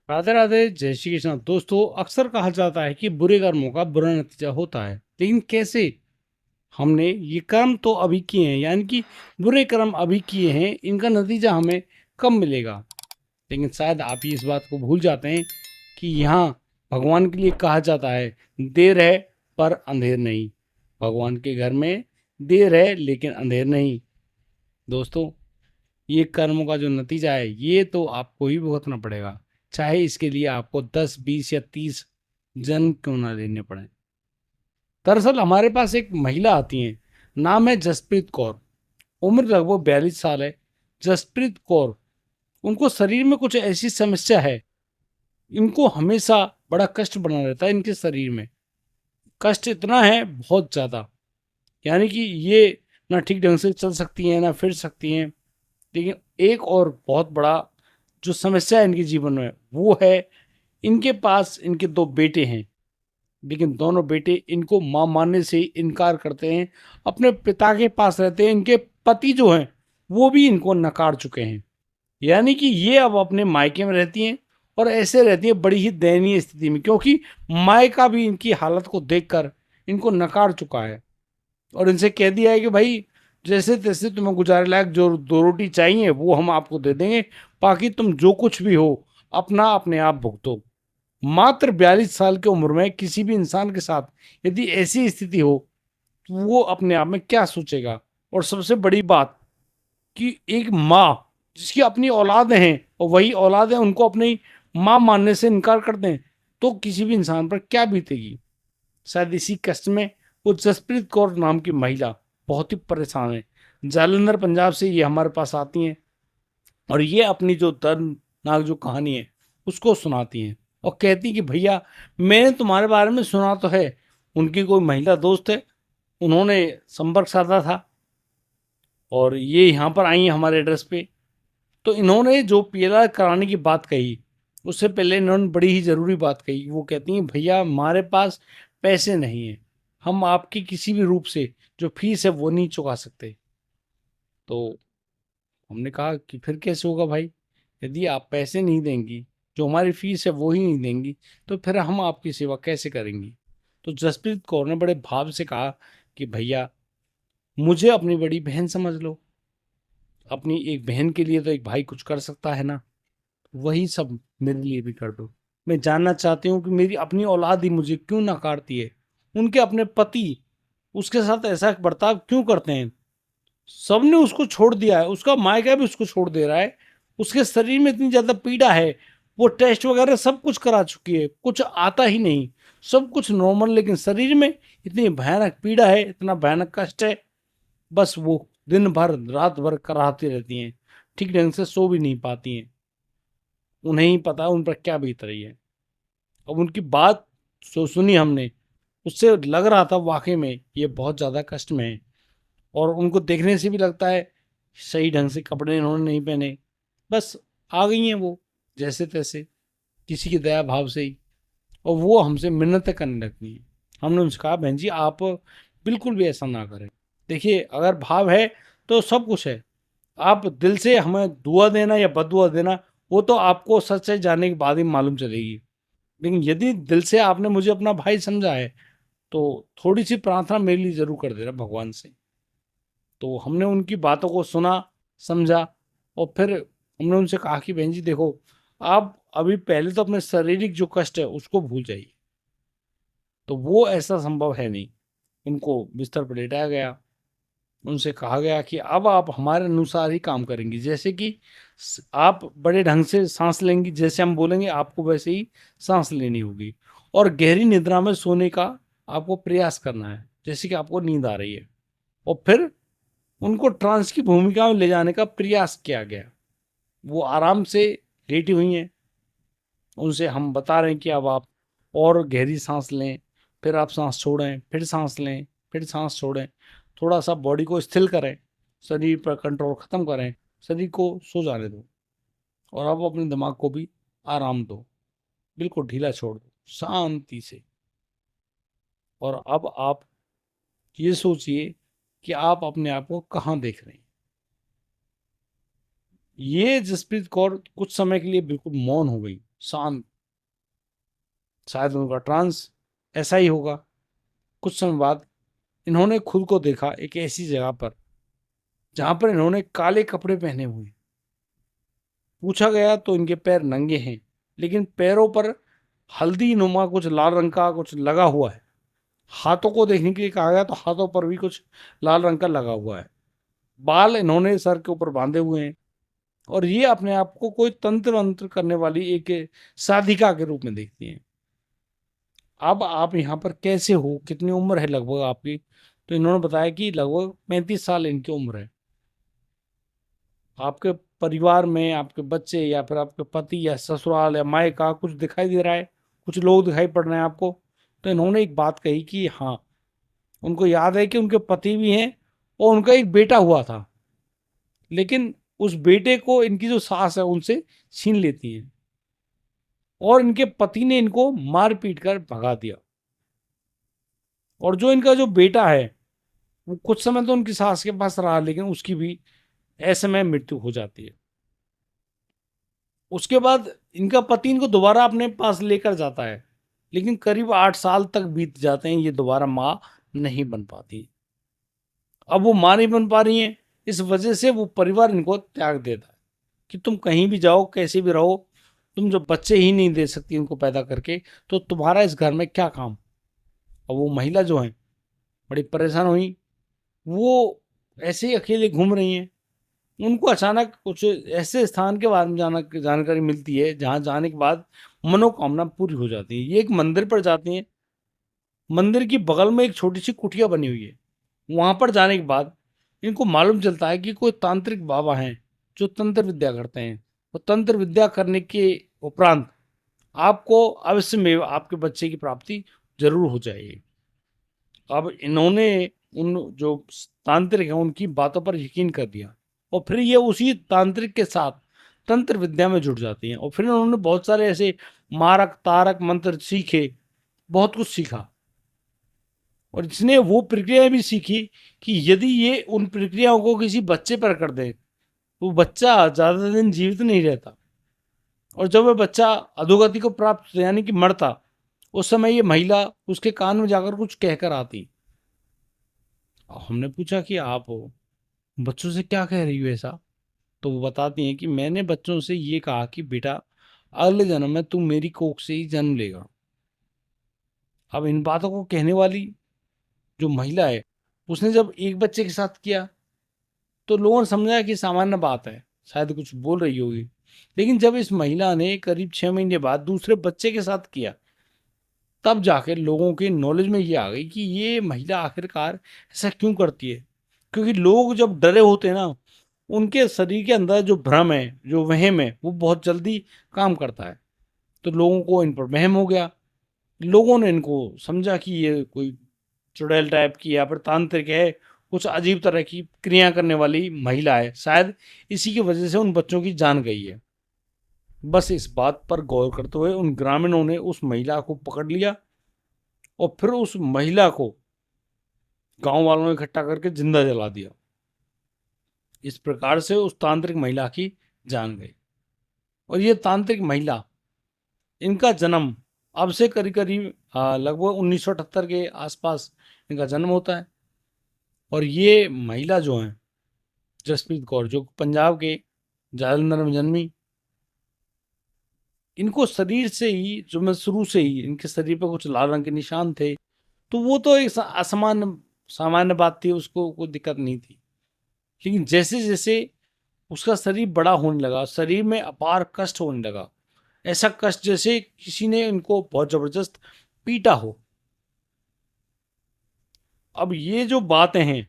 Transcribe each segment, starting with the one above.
राधे राधे, जय श्री कृष्ण। दोस्तों, अक्सर कहा जाता है कि बुरे कर्मों का बुरा नतीजा होता है, लेकिन कैसे? हमने ये कर्म तो अभी किए हैं, यानी कि बुरे कर्म अभी किए हैं, इनका नतीजा हमें कब मिलेगा? लेकिन शायद आप ये इस बात को भूल जाते हैं कि यहाँ भगवान के लिए कहा जाता है, देर है पर अंधेर नहीं। भगवान के घर में देर है लेकिन अंधेर नहीं। दोस्तों, ये कर्मों का जो नतीजा है, ये तो आपको ही भुगतना पड़ेगा, चाहे इसके लिए आपको 10, 20 या 30 जन्म क्यों ना लेने पड़े। दरअसल हमारे पास एक महिला आती हैं, नाम है जसप्रीत कौर। उम्र लगभग 42 साल है। जसप्रीत कौर, उनको शरीर में कुछ ऐसी समस्या है, इनको हमेशा बड़ा कष्ट बना रहता है। इनके शरीर में कष्ट इतना है, बहुत ज़्यादा, यानी कि ये ना ठीक ढंग से चल सकती हैं ना फिर सकती हैं। लेकिन एक और बहुत बड़ा जो समस्या है इनके जीवन में, वो है इनके पास इनके दो बेटे हैं, लेकिन दोनों बेटे इनको मां मानने से इनकार करते हैं। अपने पिता के पास रहते हैं। इनके पति जो हैं, वो भी इनको नकार चुके हैं। यानी कि ये अब अपने मायके में रहती हैं, और ऐसे रहती है बड़ी ही दयनीय स्थिति में, क्योंकि मायका भी इनकी हालत को देखकर इनको नकार चुका है और इनसे कह दिया है कि भाई, जैसे तैसे तुम्हें गुजारे लायक जो दो रोटी चाहिए वो हम आपको दे देंगे, बाकी तुम जो कुछ भी हो अपना अपने आप भुगतो। मात्र 42 साल की उम्र में किसी भी इंसान के साथ यदि ऐसी स्थिति हो, तो वो अपने आप में क्या सोचेगा। और सबसे बड़ी बात कि एक माँ जिसकी अपनी औलादें हैं और वही औलादें उनको अपनी माँ मानने से इनकार कर दें, तो किसी भी इंसान पर क्या बीतेगी। शायद इसी कष्ट में वो जसप्रीत कौर नाम की महिला बहुत ही परेशान है। जालंधर पंजाब से ये हमारे पास आती हैं और ये अपनी जो दर्दनाक जो कहानी है उसको सुनाती हैं, और कहती कि भैया, मैंने तुम्हारे बारे में सुना तो है। उनकी कोई महिला दोस्त है, उन्होंने संपर्क साधा था और ये यहाँ पर आई हैं हमारे एड्रेस पे। तो इन्होंने जो पीएलआर कराने की बात कही, उससे पहले इन्होंने बड़ी ही ज़रूरी बात कही। वो कहती हैं, भैया हमारे पास पैसे नहीं हैं, हम आपकी किसी भी रूप से जो फीस है वो नहीं चुका सकते। तो हमने कहा कि फिर कैसे होगा भाई? यदि आप पैसे नहीं देंगी, जो हमारी फीस है वो ही नहीं देंगी, तो फिर हम आपकी सेवा कैसे करेंगी? तो जसप्रीत कौर ने बड़े भाव से कहा कि भैया, मुझे अपनी बड़ी बहन समझ लो। अपनी एक बहन के लिए तो एक भाई कुछ कर सकता है ना, वही सब मेरे लिए भी कर दो। मैं जानना चाहती हूँ कि मेरी अपनी औलाद ही मुझे क्यों नकारती है। उनके अपने पति उसके साथ ऐसा बर्ताव क्यों करते हैं? सबने उसको छोड़ दिया है, उसका मायका भी उसको छोड़ दे रहा है। उसके शरीर में इतनी ज्यादा पीड़ा है, वो टेस्ट वगैरह सब कुछ करा चुकी है, कुछ आता ही नहीं, सब कुछ नॉर्मल, लेकिन शरीर में इतनी भयानक पीड़ा है, इतना भयानक कष्ट है। बस वो दिन भर रात भर कराहती रहती हैं, ठीक ढंग से सो भी नहीं पाती हैं। उन्हें ही पता है उन पर क्या बीत रही है। अब उनकी बात सुनी हमने, उससे लग रहा था वाकई में ये बहुत ज़्यादा कष्ट में है। और उनको देखने से भी लगता है सही ढंग से कपड़े इन्होंने नहीं पहने, बस आ गई हैं वो जैसे तैसे, किसी की दया भाव से ही। और वो हमसे मिन्नतें करने लगती हैं। हमने उनसे कहा, बहन जी आप बिल्कुल भी ऐसा ना करें। देखिए, अगर भाव है तो सब कुछ है। आप दिल से हमें दुआ देना या बददुआ देना, वो तो आपको सच्चाई जानने के बाद ही मालूम चलेगी। लेकिन यदि दिल से आपने मुझे अपना भाई समझा है, तो थोड़ी सी प्रार्थना मेरे लिए जरूर कर देना भगवान से। तो हमने उनकी बातों को सुना, समझा, और फिर हमने उनसे कहा कि बहन जी देखो, आप अभी पहले तो अपने शारीरिक जो कष्ट है उसको भूल जाइए। तो वो ऐसा संभव है नहीं। उनको बिस्तर पर लेटाया गया। उनसे कहा गया कि अब आप हमारे अनुसार ही काम करेंगी, जैसे कि आप बड़े ढंग से सांस लेंगी, जैसे हम बोलेंगे आपको वैसे ही सांस लेनी होगी। और गहरी निद्रा में सोने का आपको प्रयास करना है, जैसे कि आपको नींद आ रही है। और फिर उनको ट्रांस की भूमिका में ले जाने का प्रयास किया गया। वो आराम से लेटी हुई हैं। उनसे हम बता रहे हैं कि अब आप और गहरी सांस लें, फिर आप सांस छोड़ें, फिर सांस लें, फिर सांस छोड़ें। थोड़ा सा बॉडी को स्थिर करें, शरीर पर कंट्रोल ख़त्म करें, शरीर को सो जाने दो, और अब अपने दिमाग को भी आराम दो, बिल्कुल ढीला छोड़ दो शांति से। और अब आप ये सोचिए कि आप अपने आप को कहाँ देख रहे हैं। ये जसप्रीत कौर कुछ समय के लिए बिल्कुल मौन हो गई, शांत। शायद उनका ट्रांस ऐसा ही होगा। कुछ समय बाद इन्होंने खुद को देखा एक ऐसी जगह पर जहां पर इन्होंने काले कपड़े पहने हुए। पूछा गया तो इनके पैर नंगे हैं, लेकिन पैरों पर हल्दी नुमा कुछ लाल रंग का कुछ लगा हुआ है। हाथों को देखने के लिए कहा गया तो हाथों पर भी कुछ लाल रंग का लगा हुआ है। बाल इन्होंने सर के ऊपर बांधे हुए हैं और ये अपने आप को कोई तंत्र मंत्र करने वाली एक साधिका के रूप में देखती हैं। अब आप यहाँ पर कैसे हो, कितनी उम्र है लगभग आपकी? तो इन्होंने बताया कि लगभग 35 साल इनकी उम्र है। आपके परिवार में आपके बच्चे या फिर आपके पति या ससुराल या मायका कुछ दिखाई दे रहा है, कुछ लोग दिखाई पड़ रहे हैं आपको? तो इन्होंने एक बात कही कि हाँ, उनको याद है कि उनके पति भी हैं और उनका एक बेटा हुआ था, लेकिन उस बेटे को इनकी जो सास है उनसे छीन लेती हैं और इनके पति ने इनको मार पीट कर भगा दिया। और जो इनका जो बेटा है वो कुछ समय तो उनकी सास के पास रहा, लेकिन उसकी भी ऐसे में मृत्यु हो जाती है। उसके बाद इनका पति इनको दोबारा अपने पास लेकर जाता है, लेकिन करीब 8 साल तक बीत जाते हैं, ये दोबारा माँ नहीं बन पाती। अब वो माँ नहीं बन पा रही हैं, इस वजह से वो परिवार इनको त्याग देता है कि तुम कहीं भी जाओ, कैसे भी रहो, तुम जब बच्चे ही नहीं दे सकती उनको पैदा करके, तो तुम्हारा इस घर में क्या काम। अब वो महिला जो है बड़ी परेशान हुई। वो ऐसे ही अकेले घूम रही हैं। उनको अचानक कुछ ऐसे स्थान के बारे में जानकारी मिलती है जहाँ जाने के बाद मनोकामना पूरी हो जाती है। ये एक मंदिर पर जाती हैं। मंदिर की बगल में एक छोटी सी कुटिया बनी हुई है। वहाँ पर जाने के बाद इनको मालूम चलता है कि कोई तांत्रिक बाबा हैं जो तंत्र विद्या करते हैं। और तंत्र विद्या करने के उपरांत आपको अवश्य में आपके बच्चे की प्राप्ति जरूर हो जाएगी। अब इन्होंने उन जो तांत्रिक हैं उनकी बातों पर यकीन कर दिया और फिर ये उसी तांत्रिक के साथ तंत्र विद्या में जुट जाती हैं और फिर उन्होंने बहुत सारे ऐसे मारक तारक मंत्र सीखे, बहुत कुछ सीखा। और इसने वो प्रक्रिया भी सीखी कि यदि ये उन प्रक्रियाओं को किसी बच्चे पर कर दे तो बच्चा ज़्यादा दिन जीवित नहीं रहता, और जब वह बच्चा अधोगति को प्राप्त यानी कि मरता, उस समय ये महिला उसके कान में जाकर कुछ कहकर आती। हमने पूछा कि आप बच्चों से क्या कह रही हो ऐसा? तो वो बताती हैं कि मैंने बच्चों से ये कहा कि बेटा अगले जन्म में तू मेरी कोख से ही जन्म लेगा। अब इन बातों को कहने वाली जो महिला है उसने जब एक बच्चे के साथ किया तो लोगों ने समझा कि सामान्य बात है, शायद कुछ बोल रही होगी। लेकिन जब इस महिला ने करीब 6 महीने बाद दूसरे बच्चे के साथ किया, तब जाकर लोगों के नॉलेज में ये आ गई कि ये महिला आखिरकार ऐसा क्यों करती है। क्योंकि लोग जब डरे होते हैं ना, उनके शरीर के अंदर जो भ्रम है, जो वहम है, वो बहुत जल्दी काम करता है। तो लोगों को इन पर वहम हो गया। लोगों ने इनको समझा कि ये कोई चुड़ैल टाइप की या फिर तांत्रिक है, कुछ अजीब तरह की क्रिया करने वाली महिला है, शायद इसी की वजह से उन बच्चों की जान गई है। बस इस बात पर गौर करते हुए उन ग्रामीणों ने उस महिला को पकड़ लिया और फिर उस महिला को गांव वालों ने इकट्ठा करके जिंदा जला दिया। इस प्रकार से उस तांत्रिक महिला की जान गई। और ये तांत्रिक महिला, इनका जन्म अब से करीब करीब लगभग 1978 के आसपास इनका जन्म होता है। और ये महिला जो है जसप्रीत कौर, जो पंजाब के जालंधर में जन्मी, इनको शरीर से ही जो मैं शुरू से ही इनके शरीर पर कुछ लाल रंग के निशान थे, तो वो तो एक असामान्य सामान्य बात थी, उसको कोई दिक्कत नहीं थी। लेकिन जैसे जैसे उसका शरीर बड़ा होने लगा, शरीर में अपार कष्ट होने लगा, ऐसा कष्ट जैसे किसी ने इनको बहुत जबरदस्त पीटा हो। अब ये जो बातें हैं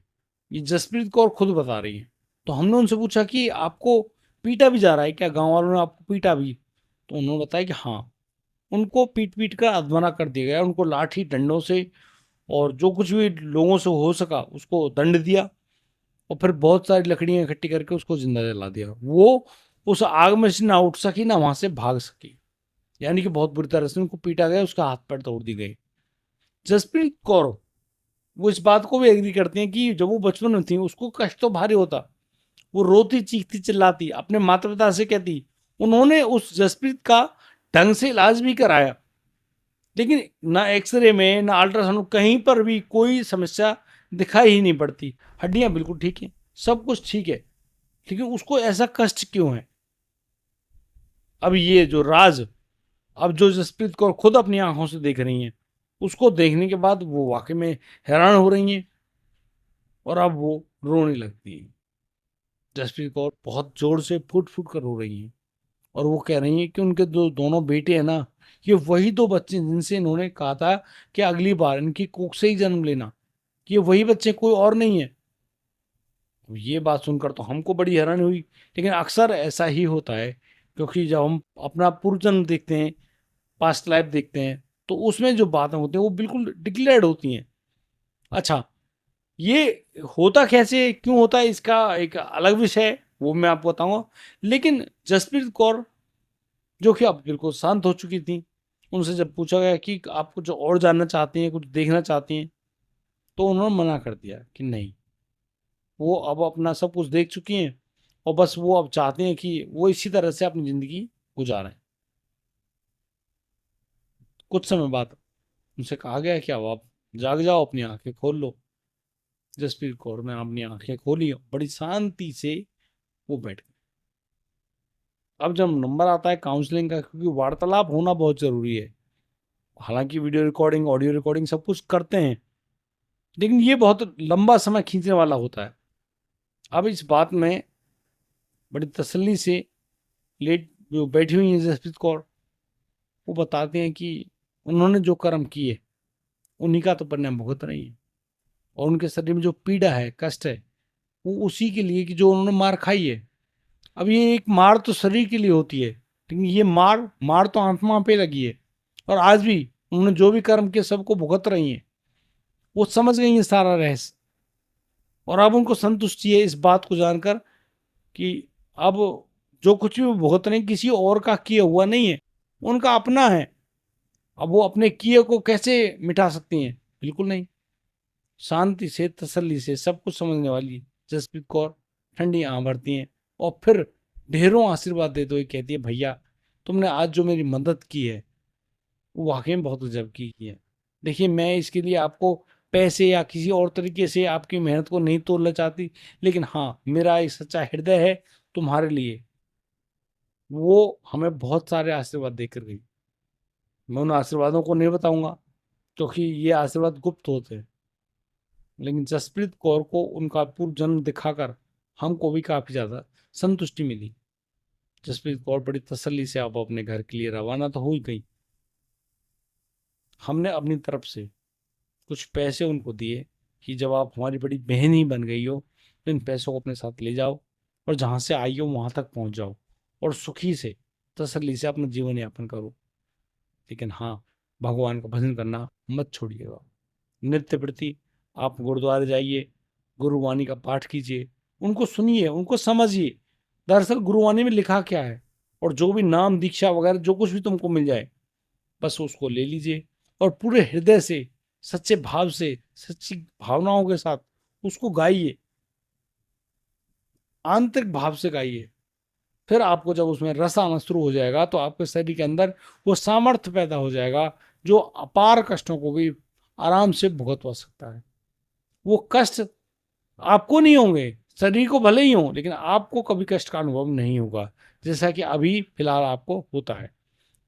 ये जसप्रीत कौर खुद बता रही हैं। तो हमने उनसे पूछा कि आपको पीटा भी जा रहा है क्या, गांव वालों ने आपको पीटा भी? तो उन्होंने बताया कि हाँ, उनको पीट पीट कर अधमरा कर दिया गया, उनको लाठी डंडों से और जो कुछ भी लोगों से हो सका उसको दंड दिया और फिर बहुत सारी लकड़ियां इकट्ठी करके उसको जिंदा जला दिया। वो उस आग में से ना उठ सकी ना वहां से भाग सकी, यानी कि बहुत बुरी तरह से उनको पीटा गया, उसका हाथ पैर तोड़ दी गई। जसप्रीत कौर वो इस बात को भी एग्री करती हैं कि जब वो बचपन में थी उसको कष्ट तो भारी होता, वो रोती चीखती चिल्लाती, अपने माता पिता से कहती। उन्होंने उस जसप्रीत का ढंग से इलाज भी कराया, लेकिन ना एक्सरे में ना अल्ट्रासाउंड कहीं पर भी कोई समस्या दिखाई ही नहीं पड़ती। हड्डियां बिल्कुल ठीक है, सब कुछ ठीक है, लेकिन उसको ऐसा कष्ट क्यों है? अब ये जो राज, अब जो जसप्रीत कौर खुद अपनी आंखों से देख रही हैं, उसको देखने के बाद वो वाकई में हैरान हो रही हैं और अब वो रोने लगती हैं। जसप्रीत कौर बहुत जोर से फूट फूट कर रो रही हैं और वो कह रही हैं कि उनके दोनों बेटे हैं ना, ये वही दो बच्चे जिनसे इन्होंने कहा था कि अगली बार इनकी कोख से ही जन्म लेना, ये वही बच्चे, कोई और नहीं है। ये बात सुनकर तो हमको बड़ी हैरानी हुई, लेकिन अक्सर ऐसा ही होता है, क्योंकि जब हम अपना पूर्व जन्म देखते हैं, पास्ट लाइफ देखते हैं, तो उसमें जो बातें होती हैं वो बिल्कुल डिक्लेयर्ड होती हैं। अच्छा, ये होता कैसे, क्यों होता है, इसका एक अलग विषय है, वो मैं आपको बताऊंगा। लेकिन जसप्रीत कौर, जो कि अब बिल्कुल शांत हो चुकी थी, उनसे जब पूछा गया कि आप कुछ और जानना चाहती हैं, कुछ देखना चाहती हैं, तो उन्होंने मना कर दिया कि नहीं, वो अब अपना सब कुछ देख चुकी हैं और बस वो अब चाहते हैं कि वो इसी तरह से अपनी ज़िंदगी गुजारें। कुछ समय बाद उनसे कहा गया कि अब आप जाग जाओ, अपनी आंखें खोल लो। जसप्रीत कौर ने अपनी आंखें खोली, बड़ी शांति से वो बैठ गए। अब जब नंबर आता है काउंसलिंग का, क्योंकि वार्तालाप होना बहुत ज़रूरी है, हालांकि वीडियो रिकॉर्डिंग, ऑडियो रिकॉर्डिंग सब कुछ करते हैं, लेकिन ये बहुत लंबा समय खींचने वाला होता है। अब इस बात में बड़ी तसल्ली से लेट जो बैठी हुई हैं जसप्रीत कौर, वो बताते हैं कि उन्होंने जो कर्म किए उन्हीं का तो परिणाम भुगत रही है, और उनके शरीर में जो पीड़ा है, कष्ट है, वो उसी के लिए कि जो उन्होंने मार खाई है। अब ये एक मार तो शरीर के लिए होती है, लेकिन ये मार मार तो आत्मा पे लगी है, और आज भी उन्होंने जो भी कर्म किए सबको भुगत रही हैं। वो समझ गई है सारा रहस्य, और अब उनको संतुष्टि है इस बात को जानकर कि अब जो कुछ भी वो भुगत रही किसी और का किया हुआ नहीं है, उनका अपना है। अब वो अपने किए को कैसे मिटा सकती हैं? बिल्कुल नहीं। शांति से, तसल्ली से सब कुछ समझने वाली जसप्रीत कौर ठंडी आंख भरती हैं और फिर ढेरों आशीर्वाद देते हुए कहती है, भैया तुमने आज जो मेरी मदद की है वो वाकई में बहुत गजब की है। देखिए, मैं इसके लिए आपको पैसे या किसी और तरीके से आपकी मेहनत को नहीं तोड़ना चाहती, लेकिन हाँ, मेरा एक सच्चा हृदय है तुम्हारे लिए। वो हमें बहुत सारे आशीर्वाद देकर गई। मैं उन आशीर्वादों को नहीं बताऊंगा, क्योंकि ये आशीर्वाद गुप्त होते हैं, लेकिन जसप्रीत कौर को उनका पूर्व जन्म दिखाकर हमको भी काफ़ी ज़्यादा संतुष्टि मिली। जसप्रीत कौर बड़ी तसल्ली से अब अपने घर के लिए रवाना तो हो ही गई। हमने अपनी तरफ से कुछ पैसे उनको दिए कि जब आप हमारी बड़ी बहन ही बन गई हो, तो इन पैसों को अपने साथ ले जाओ और जहाँ से आई हो वहाँ तक पहुँच जाओ और सुखी से, तसल्ली से अपना जीवन यापन करो। लेकिन हाँ, भगवान का भजन करना मत छोड़िएगा। नृत्य प्रति आप गुरुद्वारे जाइए, गुरुवाणी का पाठ कीजिए, उनको सुनिए, उनको समझिए, दरअसल गुरुवाणी में लिखा क्या है, और जो भी नाम दीक्षा वगैरह जो कुछ भी तुमको मिल जाए, बस उसको ले लीजिए और पूरे हृदय से, सच्चे भाव से, सच्ची भावनाओं के साथ उसको गाइए, आंतरिक भाव से गाइए। फिर आपको जब उसमें रस आना शुरू हो जाएगा, तो आपके शरीर के अंदर वो सामर्थ्य पैदा हो जाएगा जो अपार कष्टों को भी आराम से भुगतवा सकता है। वो कष्ट आपको नहीं होंगे, शरीर को भले ही हो, लेकिन आपको कभी कष्ट का अनुभव नहीं होगा, जैसा कि अभी फिलहाल आपको होता है।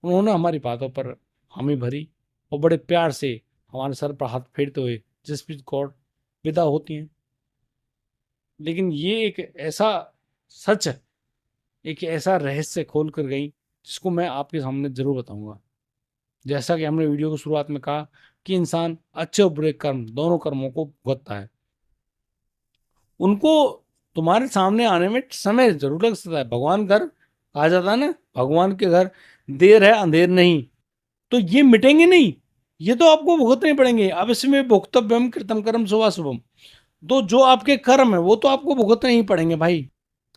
उन्होंने हमारी बातों पर हामी भरी और बड़े प्यार से हमारे सर पर हाथ फेरते हुए जसप्रीत कौर विदा होती हैं। लेकिन ये एक ऐसा सच है, एक ऐसा रहस्य खोल कर गई, जिसको मैं आपके सामने जरूर बताऊंगा। जैसा कि हमने वीडियो की शुरुआत में कहा कि इंसान अच्छे और बुरे कर्म, दोनों कर्मों को भुगतता है। उनको तुम्हारे सामने आने में समय जरूर लग सकता है। भगवान घर कहा जाता है ना, भगवान के घर देर है अंधेर नहीं। तो ये मिटेंगे नहीं, ये तो आपको भुगतने पड़ेंगे। अवश्य में भुक्तव्यम कृतम कर्म शुभाशुभम। तो जो आपके कर्म है वो तो आपको भुगतने ही पड़ेंगे भाई।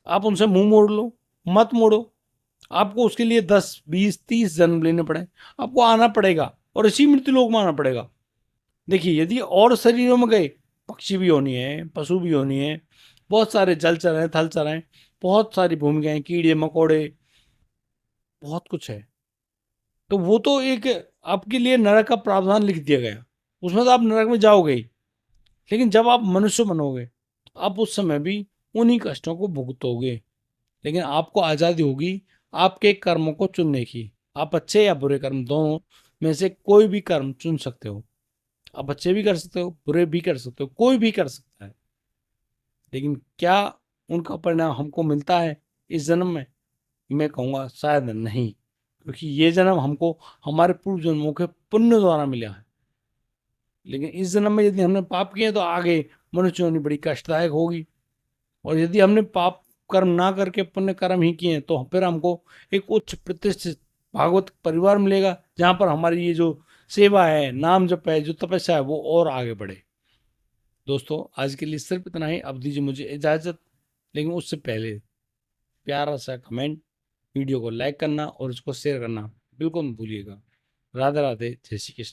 आप उनसे मुंह मोड़ लो, मत मोड़ो। आपको उसके लिए 10, 20, 30 जन्म लेने पड़े, आपको आना पड़ेगा और इसी मृत्यु लोक में आना पड़ेगा। देखिए, यदि और शरीरों में गए, पक्षी भी होनी है, पशु भी होनी है, बहुत सारे जलचर हैं, थलचर हैं, बहुत सारी भूमिकाएं, कीड़े मकोड़े, बहुत कुछ है। तो वो तो एक आपके लिए नरक का प्रावधान लिख दिया गया, उसमें तो आप नरक में जाओगे ही। लेकिन जब आप मनुष्य बनोगे तो आप उस समय भी उन्हीं कष्टों को भुगतोगे, लेकिन आपको आज़ादी होगी आपके कर्मों को चुनने की। आप अच्छे या बुरे कर्म दोनों में से कोई भी कर्म चुन सकते हो। आप अच्छे भी कर सकते हो, बुरे भी कर सकते हो, कोई भी कर सकता है। लेकिन क्या उनका परिणाम हमको मिलता है इस जन्म में? मैं कहूँगा शायद नहीं, क्योंकि ये जन्म हमको हमारे पूर्व जन्मों के पुण्य द्वारा मिला है। लेकिन इस जन्म में यदि हमने पाप किए तो आगे मनुष्य होनी बड़ी कष्टदायक होगी। और यदि हमने पाप कर्म ना करके पुण्य कर्म ही किए तो फिर हमको एक उच्च प्रतिष्ठित भागवत परिवार मिलेगा, जहाँ पर हमारी ये जो सेवा है, नाम जप है, जो तपस्या है, वो और आगे बढ़े। दोस्तों आज के लिए सिर्फ इतना ही। अब दीजिए मुझे इजाज़त, लेकिन उससे पहले प्यारा सा कमेंट, वीडियो को लाइक करना और उसको शेयर करना बिल्कुल मत भूलिएगा। राधे राधे, जय श्री कृष्ण।